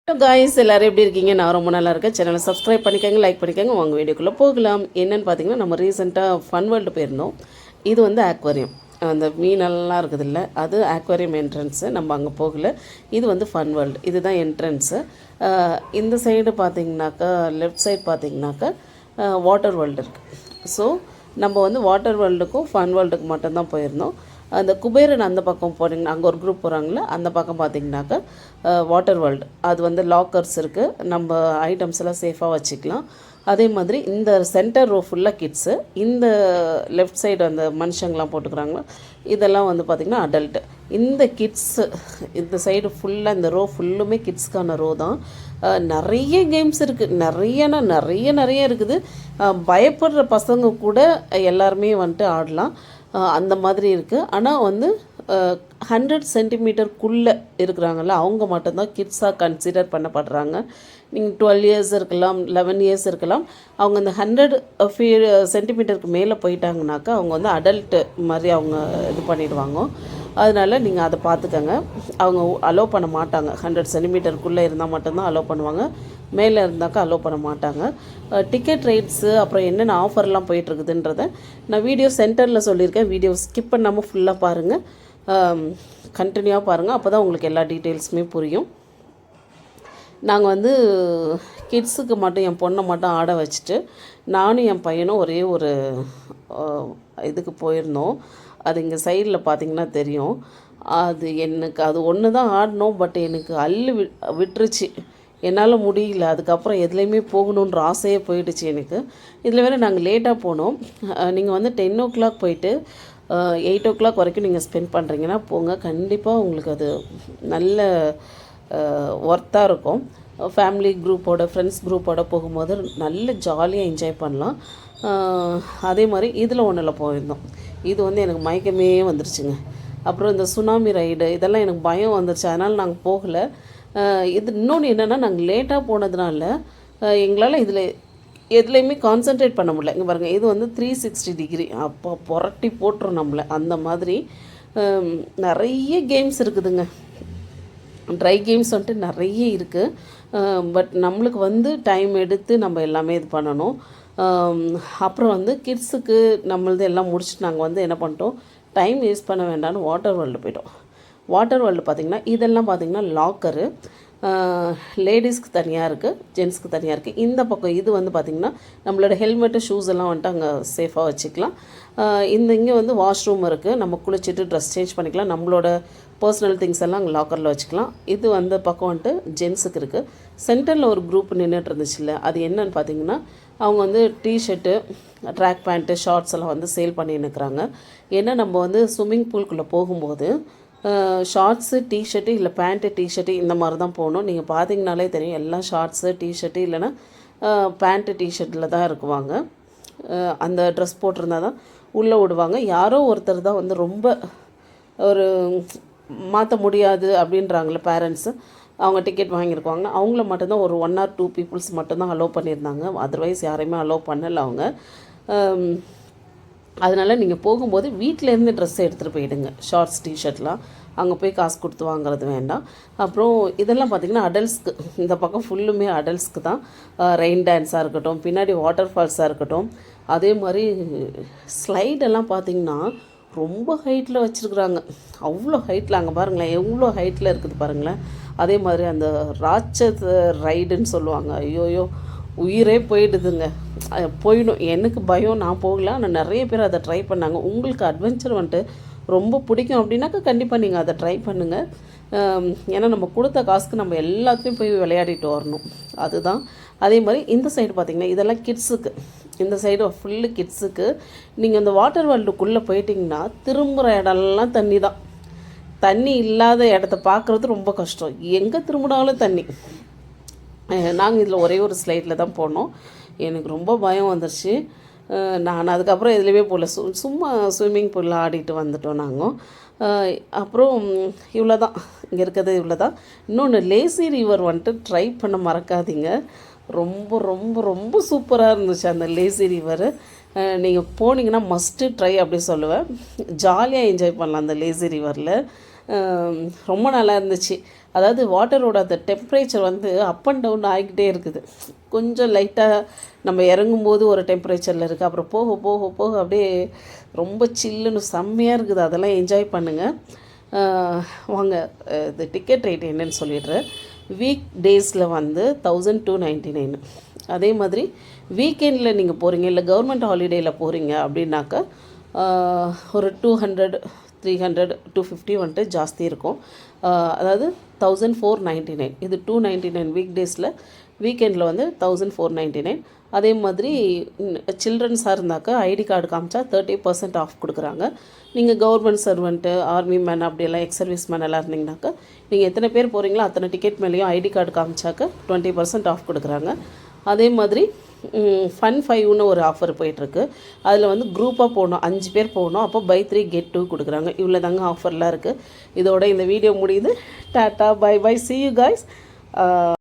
Hello guys, எல்லோரும் எப்படி இருக்கீங்க? நான் ரொம்ப நல்லா இருக்கேன். சேனலை சப்ஸ்கிரைப் பண்ணிக்கோங்க, லைக் பண்ணிக்கோங்க. உங்கள் வீடியோக்குள்ளே போகலாம். என்னென்னு பார்த்தீங்கன்னா, நம்ம ரீசெண்டாக ஃபன் வேர்ல்டு போயிருந்தோம். இது வந்து ஆக்வேரியம், அந்த மீனெல்லாம் இருக்குது இல்லை, அது ஆக்வேரியம் என்ட்ரன்ஸு. நம்ம அங்கே போகல. இது வந்து ஃபன் வேர்ல்டு, இதுதான் என்ட்ரன்ஸு. இந்த சைடு பார்த்தீங்கன்னாக்கா, லெஃப்ட் சைடு பார்த்தீங்கன்னாக்கா வாட்டர் வேர்ல்டு இருக்குது. ஸோ நம்ம வந்து வாட்டர் வேர்ல்டுக்கும் ஃபன் வேர்ல்டுக்கு மட்டும்தான் போயிருந்தோம். அந்த குபேரன் அந்த பக்கம் போனீங்கன்னா, அங்கே ஒரு குரூப் போகிறாங்களே, அந்த பக்கம் பார்த்தீங்கன்னாக்கா வாட்டர் வேர்ல்டு. அது வந்து லாக்கர்ஸ் இருக்குது, நம்ம ஐட்டம்ஸ் எல்லாம் சேஃபாக வச்சுக்கலாம். அதே மாதிரி இந்த சென்டர் ரோ ஃபுல்லாக கிட்ஸு, இந்த லெஃப்ட் சைடு அந்த மனுஷங்களாம் போட்டுக்கிறாங்களோ இதெல்லாம் வந்து பார்த்திங்கன்னா அடல்ட்டு. இந்த கிட்ஸு இந்த சைடு ஃபுல்லாக இந்த ரோ ஃபுல்லுமே கிட்ஸ்க்கான ரோ தான். நிறைய கேம்ஸ் இருக்குது, நிறைய இருக்குது. பயப்படுற பசங்க கூட எல்லாருமே வந்துட்டு ஆடலாம், அந்த மாதிரி இருக்குது. ஆனால் வந்து 100 சென்டிமீட்டருக்குள்ளே இருக்கிறாங்கல்ல, அவங்க மட்டும்தான் கிட்ஸாக கன்சிடர் பண்ணப்படுறாங்க. நீங்கள் 12 இயர்ஸ் இருக்கலாம், 11 இயர்ஸ் இருக்கலாம். அவங்க அந்த 100 சென்டிமீட்டருக்கு மேலே போயிட்டாங்கனாக்கா அவங்க வந்து அடல்ட்டு மாதிரி அவங்க இது பண்ணிடுவாங்க. அதனால் நீங்கள் அதை பார்த்துக்கங்க. அவங்க அலோவ் பண்ண மாட்டாங்க. 100 சென்டிமீட்டருக்குள்ளே இருந்தால் மட்டும்தான் அலோவ் பண்ணுவாங்க, மேலே இருந்தாக்கா அலோவ் பண்ண மாட்டாங்க. டிக்கெட் ரேட்ஸு அப்புறம் என்னென்ன ஆஃபர்லாம் போயிட்டுருக்குதுன்றதை நான் வீடியோ சென்டரில் சொல்லியிருக்கேன். வீடியோ ஸ்கிப் பண்ணாமல் ஃபுல்லாக பாருங்கள், கண்டினியூவாக பாருங்கள். அப்போ தான் உங்களுக்கு எல்லா டீட்டெயில்ஸுமே புரியும். நாங்கள் வந்து கிட்ஸுக்கு மட்டும் என் பொண்ணை மட்டும் ஆட வச்சுட்டு நானும் என் பையனும் ஒரே ஒரு இதுக்கு போயிருந்தோம். அது இங்கே சைடில் பார்த்திங்கன்னா தெரியும். அது ஒன்று தான் ஆடினோம். பட் எனக்கு விட்டுருச்சு, என்னால் முடியல. அதுக்கப்புறம் எதுலேயுமே போகணுன்ற ஆசையே போயிடுச்சு எனக்கு. இதில் வேறு நாங்கள் லேட்டாக போனோம். நீங்கள் வந்து 10 o'clock போயிட்டு 8 o'clock வரைக்கும் நீங்கள் ஸ்பெண்ட் பண்ணுறீங்கன்னா போங்க, கண்டிப்பாக உங்களுக்கு அது நல்ல ஒர்த்தாக இருக்கும். ஃபேமிலி குரூப்போட, ஃப்ரெண்ட்ஸ் குரூப்போட போகும்போது நல்ல ஜாலியாக என்ஜாய் பண்ணலாம். அதே மாதிரி இதில் ஒன்றில் போயிருந்தோம். இது வந்து எனக்கு மயக்கமே வந்துருச்சுங்க. அப்புறம் இந்த சுனாமி ரைடு இதெல்லாம் எனக்கு பயம் வந்துருச்சு, அதனால் நாங்கள் போகலை. இது இன்னொன்று என்னென்னா, நாங்கள் லேட்டாக போனதுனால எங்களால் இதில் எதுலேயுமே கான்சன்ட்ரேட் பண்ண முடியல. இங்கே பாருங்கள், இது வந்து 360 டிகிரி அப்போ புரட்டி போட்டுரும் நம்மளை. அந்த மாதிரி நிறைய கேம்ஸ் இருக்குதுங்க. ட்ரை கேம்ஸ் வந்துட்டு நிறைய இருக்குது. பட் நம்மளுக்கு வந்து டைம் எடுத்து நம்ம எல்லாமே இது பண்ணணும். அப்புறம் வந்து கிட்ஸுக்கு நம்மளது எல்லாம் முடிச்சுட்டு நாங்கள் வந்து என்ன பண்ணிட்டோம், டைம் வேஸ்ட் பண்ண வேண்டாம்னு வாட்டர் வேர்ல்டு போய்ட்டோம். வாட்டர் வேர்ல்டு பார்த்திங்கன்னா இதெல்லாம் பார்த்திங்கன்னா லாக்கரு. லேடிஸ்க்கு தனியாக இருக்குது, ஜென்ஸ்க்கு தனியாக இருக்குது. இந்த பக்கம் இது வந்து பார்த்திங்கன்னா நம்மளோட ஹெல்மெட்டு, ஷூஸ் எல்லாம் வந்துட்டு அங்கே சேஃபாக வச்சுக்கலாம். இங்கே வந்து வாஷ்ரூம் இருக்குது, நம்ம குளிச்சுட்டு ட்ரெஸ் சேஞ்ச் பண்ணிக்கலாம். நம்மளோட பர்சனல் திங்ஸ் எல்லாம் அங்கே லாக்கரில் வச்சுக்கலாம். இது வந்து பக்கம் வந்துட்டு ஜென்ஸுக்கு இருக்குது. சென்டரில் ஒரு குரூப் நின்றுட்டு இருந்துச்சுல்ல, அது என்னன்னு பார்த்திங்கன்னா அவங்க வந்து டிஷர்ட்டு, ட்ராக் பேண்ட்டு, ஷார்ட்ஸ் எல்லாம் வந்து சேல் பண்ணின்னுக்கிறாங்க. ஏன்னா நம்ம வந்து ஸ்விம்மிங் பூல்குள்ளே போகும்போது ஷார்ட்ஸு, டிஷர்ட்டு இல்லை பேண்ட்டு, டிஷர்ட்டு இந்த மாதிரி தான் போகணும். நீங்கள் பார்த்தீங்கனாலே தெரியும், எல்லாம் ஷார்ட்ஸு, டிஷர்ட்டு இல்லைன்னா பேண்ட்டு, டிஷர்ட்டில் தான் இருக்குவாங்க. அந்த ட்ரெஸ் போட்டிருந்தா தான் உள்ளே விடுவாங்க. யாரோ ஒருத்தர் தான் வந்து ரொம்ப ஒரு மாற்ற முடியாது அப்படின்றாங்களே பேரண்ட்ஸு, அவங்க டிக்கெட் வாங்கியிருக்குவாங்க. அவங்கள மட்டும்தான் ஒரு 1 or 2 பீப்புள்ஸ் மட்டும்தான் அலோவ் பண்ணியிருந்தாங்க. அதர்வைஸ் யாரையுமே அலோவ் பண்ணலை அவங்க. அதனால் நீங்கள் போகும்போது வீட்டிலேருந்து ட்ரெஸ் எடுத்துகிட்டு போயிடுங்க. ஷார்ட்ஸ், டிஷர்ட்லாம் அங்கே போய் காசு கொடுத்து வாங்குறது வேண்டாம். அப்புறம் இதெல்லாம் பார்த்திங்கன்னா அடல்ட்ஸ்க்கு, இந்த பக்கம் ஃபுல்லுமே அடல்ட்ஸ்க்கு தான். ரெயின் டான்ஸாக இருக்கட்டும், பின்னாடி வாட்டர் ஃபால்ஸாக இருக்கட்டும், அதே மாதிரி ஸ்லைடெல்லாம் பார்த்திங்கன்னா ரொம்ப ஹைட்டில் வச்சுருக்குறாங்க. அவ்வளோ ஹைட்டில், அங்கே பாருங்களேன் எவ்வளோ ஹைட்டில் இருக்குது பாருங்களேன். அதே மாதிரி அந்த ராட்சஸ் ரைடுன்னு சொல்லுவாங்க, ஐயோயோ உயிரே போயிடுதுங்க. போயிடும், எனக்கு பயம், நான் போகல. ஆனால் நிறைய பேர் அதை ட்ரை பண்ணாங்க. உங்களுக்கு அட்வென்ச்சர் வந்துட்டு ரொம்ப பிடிக்கும் அப்படின்னாக்கா கண்டிப்பாக நீங்கள் அதை ட்ரை பண்ணுங்கள். ஏன்னா நம்ம கொடுத்த காசுக்கு நம்ம எல்லாத்தையும் போய் விளையாடிட்டு வரணும், அதுதான். அதே மாதிரி இந்த சைடு பார்த்திங்கன்னா இதெல்லாம் கிட்ஸுக்கு, இந்த சைடு ஃபுல்லு கிட்ஸுக்கு. நீங்கள் இந்த வாட்டர் வேர்ல்டுக்குள்ளே போயிட்டிங்கன்னா திரும்புகிற இடம்லாம் தண்ணி தான். தண்ணி இல்லாத இடத்த பார்க்குறது ரொம்ப கஷ்டம், எங்கே திரும்பினாலும் தண்ணி. நாங்கள் இதில் ஒரே ஒரு ஸ்லைடில் தான் போனோம். எனக்கு ரொம்ப பயம் வந்துருச்சு. நான் அதுக்கப்புறம் எதுலேயுமே போகல, சும்மா ஸ்விம்மிங் பூலில் ஆடிட்டு வந்துட்டோம் நாங்கள். அப்புறம் இவ்வளோ தான், இங்கே இருக்கிறது இவ்வளோ தான். இன்னொன்று, லேசி ரிவர் வந்துட்டு ட்ரை பண்ண மறக்காதீங்க. ரொம்ப ரொம்ப ரொம்ப சூப்பராக இருந்துச்சு அந்த லேசி ரிவரு. நீங்கள் போனீங்கன்னா மஸ்ட்டு ட்ரை அப்படி சொல்லுவேன். ஜாலியாக என்ஜாய் பண்ணலாம் அந்த லேசி ரிவரில். ரொம்ப நல்லா இருந்துச்சு. அதாவது வாட்டரோட அந்த டெம்பரேச்சர் வந்து அப் அண்ட் டவுன் ஆகிக்கிட்டே இருக்குது. கொஞ்சம் லைட்டாக நம்ம இறங்கும்போது ஒரு டெம்பரேச்சரில் இருக்குது, அப்புறம் போக போக போக அப்படியே ரொம்ப சில்லுன்னு செம்மையாக இருக்குது. அதெல்லாம் என்ஜாய் பண்ணுங்கள். வாங்க இது டிக்கெட் ரேட் என்னன்னு சொல்லிடுறேன். வீக் டேஸில் வந்து 1299. அதே மாதிரி வீக்கெண்டில் நீங்கள் போகிறீங்க இல்லை கவர்மெண்ட் ஹாலிடேயில் போகிறீங்க அப்படின்னாக்கா ஒரு 200, 300, 250 வந்துட்டு ஜாஸ்தி இருக்கும். அதாவது 1499. இது 299 வீக் டேஸில். வீக்கெண்டில் வந்து 1499. அதே மாதிரி சில்ட்ரன்ஸாக இருந்தாக்கா ஐடி கார்டு காமிச்சா 30% ஆஃப் கொடுக்குறாங்க. நீங்கள் கவர்மெண்ட் சர்வெண்ட்டு, ஆர்மி மேன் அப்படியெல்லாம் எக்ஸ் சர்வீஸ் மேன் எல்லாம் இருந்தீங்கனாக்கா நீங்கள் எத்தனை பேர் போகிறீங்களோ அத்தனை டிக்கெட் மேலேயும் ஐடி கார்டு காமிச்சாக்க 20% ஆஃப் கொடுக்குறாங்க. அதே மாதிரி ஃபன் 5ன்னு ஒரு ஆஃபர் போயிட்டுருக்கு. அதில் வந்து குரூப்பாக போகணும், 5 பேர் போகணும். அப்போ பை 3 கெட் 2 கொடுக்குறாங்க. இவ்வளோ தாங்க ஆஃபர்லாம் இருக்குது. இதோட இந்த வீடியோ முடியுது. Tata, bye bye, see you guys.